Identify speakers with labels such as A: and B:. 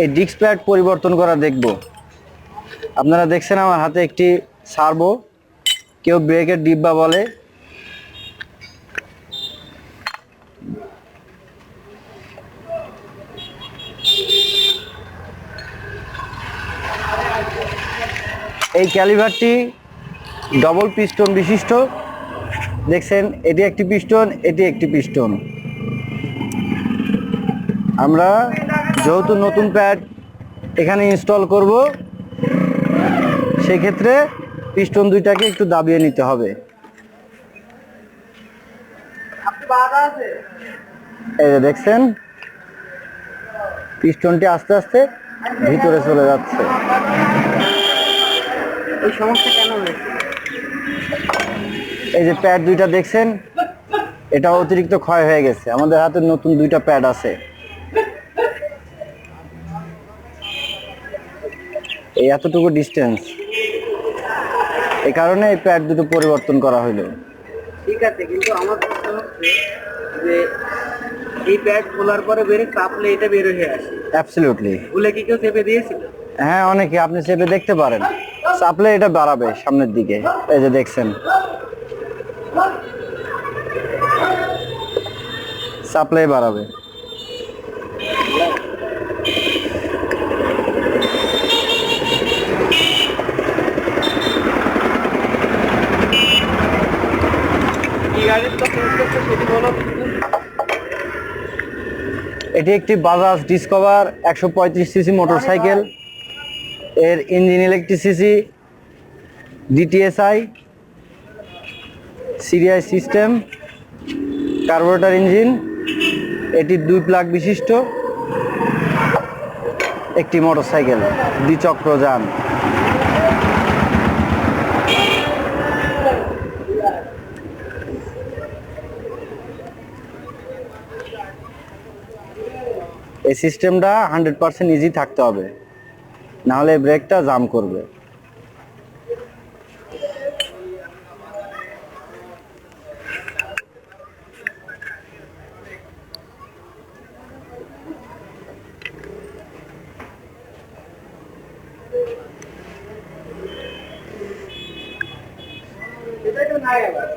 A: এই disk pad পরিবর্তন করা দেখব। আপনারা দেখছেন আমার হাতে একটি সার্ভো, কেউ ব্রেকের ডিব্বা বলে। এই ক্যালিভারটি ডবল পিস্টন বিশিষ্ট। দেখছেন, এটি একটি পিস্টন, এটি একটি পিস্টন। আমরা যেহেতু নতুন প্যাড এখানে ইনস্টল করব, সেক্ষেত্রে পিস্টন দুইটাকে একটু দাবিয়ে নিতে হবে। এই যে দেখছেন, পিস্টনটি আস্তে আস্তে ভিতরে চলে যাচ্ছে।
B: এই সমস্যা কেন হয়েছে?
A: এই যে প্যাড দুইটা দেখছেন, এটা অতিরিক্ত ক্ষয় হয়ে গেছে। আমাদের হাতে নতুন দুইটা প্যাড আছে, এই এতটুকু ডিস্টেন্স, এই কারণে এই প্যাড দুটো পরিবর্তন করা হলো।
B: ঠিক আছে, কিন্তু আমার প্রশ্ন হচ্ছে যে এই প্যাড খোলার পরে বের চাপলে এটা বের হয়ে আসে।
A: অ্যাবসলিউটলি।
B: খুলে কি কেউ চেপে দিয়েছিল?
A: হ্যাঁ, অনেকে, আপনি চেপে দেখতে পারেন। চাপলে এটা বাড়াবে সামনের দিকে। এই যে দেখছেন, চাপলেই বাড়াবে।
B: কি গাড়ির তো চেঞ্জ করতে সেটি বলো।
A: এটি একটি বাজাজ ডিসকভার 135 সিসি মোটরসাইকেল। এর ইঞ্জিন ইলেকট্রিসিটি, ডিটিএসআই, সিরিয়াই সিস্টেম, কার্বোরেটর ইঞ্জিন। এটি 2 প্লাগ বিশিষ্ট একটি মোটরসাইকেল, দ্বিচক্র যান। এই সিস্টেমটা 100% ইজি থাকতে হবে, নাহলে ব্রেকটা জাম করবে।
B: এটা তো নাই আবার